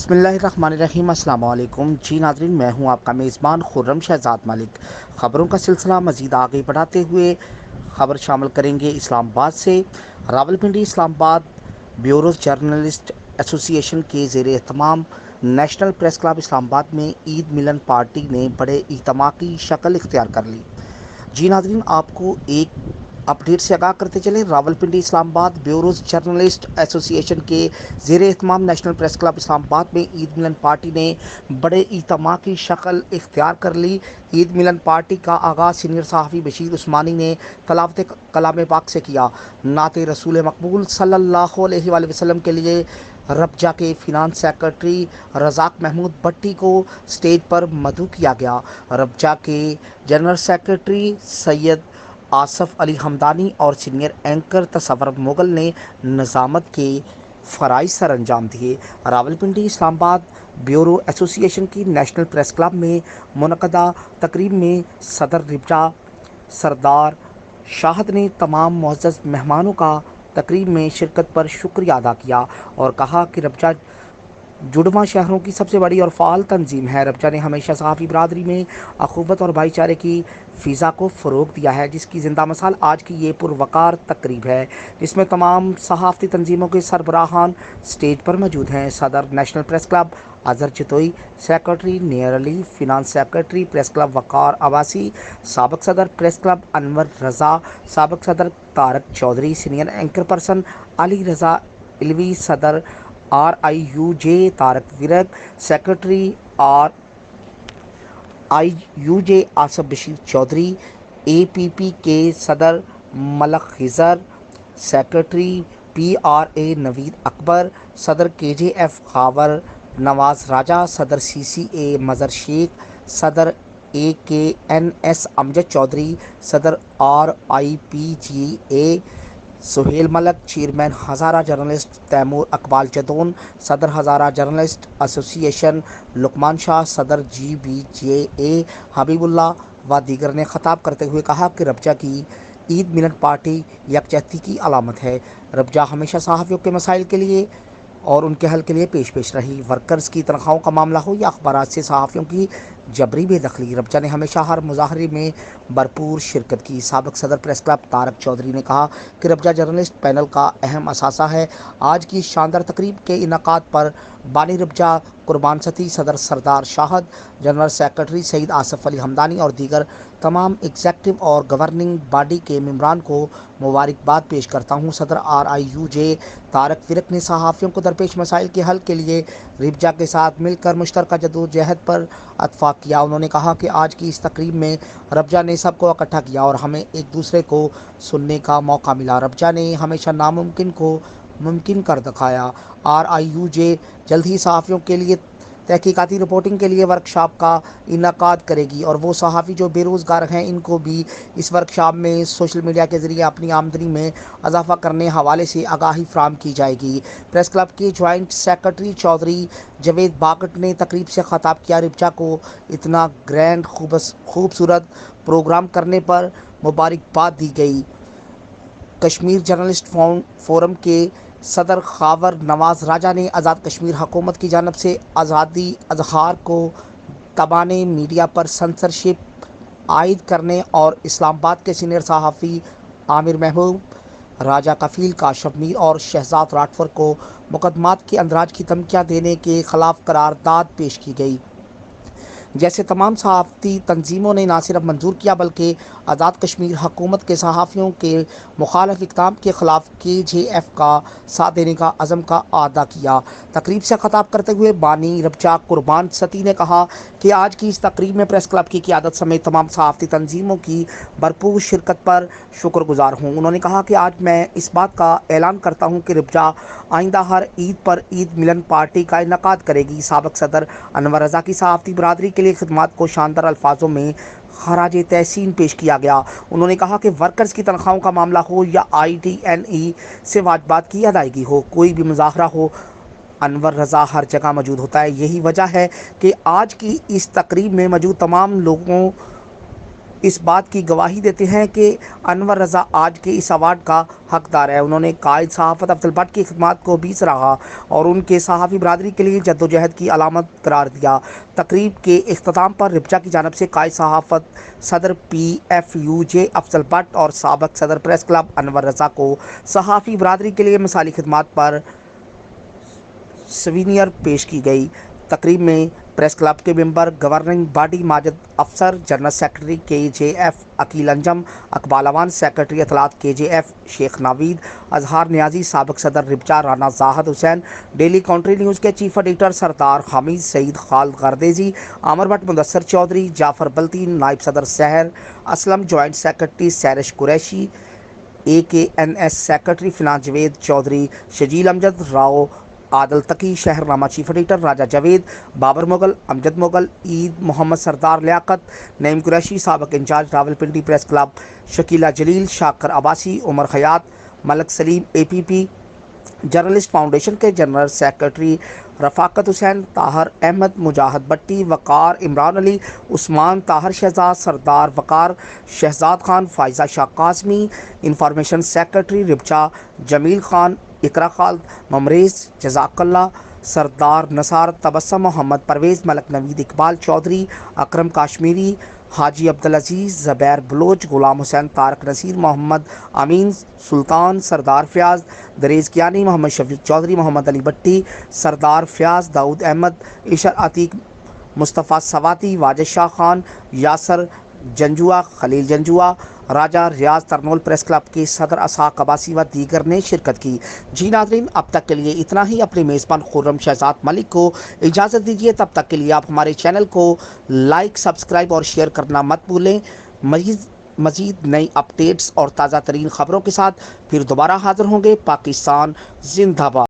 بسم اللہ الرحمن الرحیم۔ السلام علیکم جی ناظرین، میں ہوں آپ کا میزبان خرم شہزاد ملک۔ خبروں کا سلسلہ مزید آگے بڑھاتے ہوئے خبر شامل کریں گے اسلام آباد سے۔ راولپنڈی اسلام آباد بیورو جرنلسٹ ایسوسی ایشن کے زیر اہتمام نیشنل پریس کلب اسلام آباد میں عید ملن پارٹی نے بڑے اجتماع کی شکل اختیار کر لی۔ جی ناظرین، آپ کو ایک اپڈیٹ سے آگاہ کرتے چلیں۔ راولپنڈی اسلام آباد بیورو جرنلسٹ ایسوسی ایشن کے زیر اہتمام نیشنل پریس کلب اسلام آباد میں عید ملن پارٹی نے بڑے اجتماع کی شکل اختیار کر لی۔ عید ملن پارٹی کا آغاز سینئر صحافی بشیر عثمانی نے تلاوت کلام پاک سے کیا۔ نعت رسول مقبول صلی اللہ علیہ وآلہ وسلم کے لیے ربجہ کے فینانس سیکرٹری رزاق محمود بٹی کو سٹیج پر مدعو کیا گیا۔ ربجہ کے جنرل سیکرٹری سید آصف علی حمدانی اور سینئر اینکر تصور مغل نے نظامت کے فرائض سر انجام دیے۔ راولپنڈی اسلام آباد بیورو ایسوسی ایشن کی نیشنل پریس کلب میں منعقدہ تقریب میں صدر ربجہ سردار شاہد نے تمام معزز مہمانوں کا تقریب میں شرکت پر شکریہ ادا کیا اور کہا کہ ربجہ جڑواں شہروں کی سب سے بڑی اور فعال تنظیم ہے۔ ربجہ نے ہمیشہ صحافی برادری میں اخوت اور بھائی چارے کی فضا کو فروغ دیا ہے، جس کی زندہ مثال آج کی یہ پروقار تقریب ہے، جس میں تمام صحافتی تنظیموں کے سربراہان سٹیج پر موجود ہیں۔ صدر national press club Azhar Chatoi, secretary Nayyar Ali, finance secretary press club Waqar Abbasi, سابق صدر پریس کلب انور رضا، سابق صدر Tariq Chaudhry, senior anchor person Ali Raza Alvi, صدر RIUJ Tariq Virk, secretary RIUJ Asif Bashir Chaudhry, APP کے صدر ملک خضر، سیکرٹری PRA نوید اکبر، صدر KJF خاور نواز راجہ، صدر CCA مظہر شیخ، صدر AKNS امجد چودھری، صدر RIPGA Sohail Malik, chairman Hazara journalist Taimur Iqbal Jadoon, صدر ہزارہ جرنلسٹ ایسوسی ایشن لقمان شاہ، صدر GBJA حبیب اللہ و دیگر نے خطاب کرتے ہوئے کہا کہ ربجہ کی عید ملن پارٹی یکجہتی کی علامت ہے۔ ربجہ ہمیشہ صحافیوں کے مسائل کے لیے اور ان کے حل کے لیے پیش رہی۔ ورکرز کی تنخواہوں کا معاملہ ہو یا اخبارات سے صحافیوں کی جبری بے دخلی، ربجہ نے ہمیشہ ہر مظاہرے میں بھرپور شرکت کی۔ سابق صدر پریس کلب طارق چودھری نے کہا کہ ربجہ جرنلسٹ پینل کا اہم اثاثہ ہے۔ آج کی شاندار تقریب کے انعقاد پر بانی ربجہ قربان ستی، صدر سردار شاہد، جنرل سیکرٹری سید آصف علی حمدانی اور دیگر تمام ایگزیکٹو اور گورننگ باڈی کے ممبران کو مبارکباد پیش کرتا ہوں۔ صدر RIUJ طارق ورک نے صحافیوں کو درپیش مسائل کے حل کے لیے ربجہ کے ساتھ مل کر مشترکہ جدوجہد پر اتفاق کیا۔ انہوں نے کہا کہ آج کی اس تقریب میں ربجہ نے سب کو اکٹھا کیا اور ہمیں ایک دوسرے کو سننے کا موقع ملا۔ ربجہ نے ہمیشہ ناممکن کو ممکن کر دکھایا۔ RIUJ جلد ہی صحافیوں کے لیے تحقیقاتی رپورٹنگ کے لیے ورکشاپ کا انعقاد کرے گی اور وہ صحافی جو بے روزگار ہیں ان کو بھی اس ورکشاپ میں سوشل میڈیا کے ذریعے اپنی آمدنی میں اضافہ کرنے حوالے سے آگاہی فراہم کی جائے گی۔ پریس کلب کے جوائنٹ سیکرٹری چودھری جاوید باگٹ نے تقریب سے خطاب کیا۔ ربجہ کو اتنا گرینڈ خوبصورت پروگرام کرنے پر مبارکباد دی گئی۔ کشمیر جرنلسٹ فورم کے صدر خاور نواز راجہ نے آزاد کشمیر حکومت کی جانب سے آزادی اظہار کو دبانے، میڈیا پر سنسرشپ عائد کرنے اور اسلام آباد کے سینئر صحافی عامر محبوب، راجہ کفیل، کاشف میر اور شہزاد راٹھور کو مقدمات کے اندراج کی دھمکیاں دینے کے خلاف قرارداد پیش کی گئی، جیسے تمام صحافتی تنظیموں نے نہ صرف منظور کیا بلکہ آزاد کشمیر حکومت کے صحافیوں کے مخالف اقدام کے خلاف KJF کا ساتھ دینے کا عزم کا اعادہ کیا۔ تقریب سے خطاب کرتے ہوئے بانی ربجہ قربان ستی نے کہا کہ آج کی اس تقریب میں پریس کلب کی قیادت سمیت تمام صحافتی تنظیموں کی بھرپور شرکت پر شکر گزار ہوں۔ انہوں نے کہا کہ آج میں اس بات کا اعلان کرتا ہوں کہ ربجہ آئندہ ہر عید پر عید ملن پارٹی کا انعقاد کرے گی۔ سابق صدر انور رضا کی صحافتی برادری کے لیے خدمات کو شاندار الفاظوں میں خراج تحسین پیش کیا گیا۔ انہوں نے کہا کہ ورکرز کی تنخواہوں کا معاملہ ہو یا ITNE سے واجبات کی ادائیگی ہو، کوئی بھی مظاہرہ ہو، انور رضا ہر جگہ موجود ہوتا ہے۔ یہی وجہ ہے کہ آج کی اس تقریب میں موجود تمام لوگوں اس بات کی گواہی دیتے ہیں کہ انور رضا آج کے اس ایوارڈ کا حقدار ہے۔ انہوں نے قائد صحافت افضل بٹ کی خدمات کو بھی سراہا اور ان کے صحافی برادری کے لیے جدوجہد کی علامت قرار دیا۔ تقریب کے اختتام پر رپچا کی جانب سے قائد صحافت صدر PFUJ افضل بٹ اور سابق صدر پریس کلب انور رضا کو صحافی برادری کے لیے مثالی خدمات پر سوینئر پیش کی گئی۔ تقریب میں پریس کلب کے ممبر، governing body Majid Afsar, general secretary KJF Aqeel Anjum, Iqbal Awan, secretary اطلاعات KJF شیخ ناوید، اظہار نیازی، سابق صدر رپچا Rana Zahid Hussain, daily country news کے چیف ایڈیٹر سردار حمید سعید، خالد غردیزی، عامر بٹ، مدثر چودھری، جعفر بلتی، نائب صدر Sahar Aslam, joint secretary Sairish Qureshi, AKNS secretary finance Javed Chaudhry, Shajeel Amjad, Rao Adil Taqi, Shehar Nama chief editor Raja Javed, Babar Mughal, Amjad Mughal, عید محمد، سردار لیاقت، نعیم قریشی، سابق incharge Rawalpindi press club Shakila Jalil, Shakir Abbasi, Umar Khayat, Malik Saleem APP، journalist foundation کے جنرل سیکرٹری رفاقت حسین، طاہر احمد، مجاہد بٹی، وقار، عمران علی، عثمان، طاہر شہزاد، سردار وقار، شہزاد خان، فائزہ شاہ قاسمی، انفارمیشن سیکرٹری رپچا جمیل خان، اقرا خالد، ممریز، جزاک اللہ، سردار نثار، تبسم، محمد پرویز، ملک نوید، اقبال چودھری، اکرم کاشمیری، حاجی عبدالعزیز، زبیر بلوچ، غلام حسین، طارق نصیر، محمد امین سلطان، سردار فیاض، دریز کیانی، محمد شفیق چودھری، محمد علی بٹی، سردار فیاض، داؤد احمد، عشر عتیق، مصطفیٰ سواتی، واجد شاہ خان، یاسر جنجوا، خلیل جنجوا، راجہ ریاض ترنول پریس کلب کے صدر اسحاق عباسی و دیگر نے شرکت کی۔ جی ناظرین، اب تک کے لیے اتنا ہی۔ اپنے میزبان خرم شہزاد ملک کو اجازت دیجیے، تب تک کے لیے آپ ہمارے چینل کو لائک، سبسکرائب اور شیئر کرنا مت بھولیں۔ مزید نئی اپڈیٹس اور تازہ ترین خبروں کے ساتھ پھر دوبارہ حاضر ہوں گے۔ پاکستان زندہ باد۔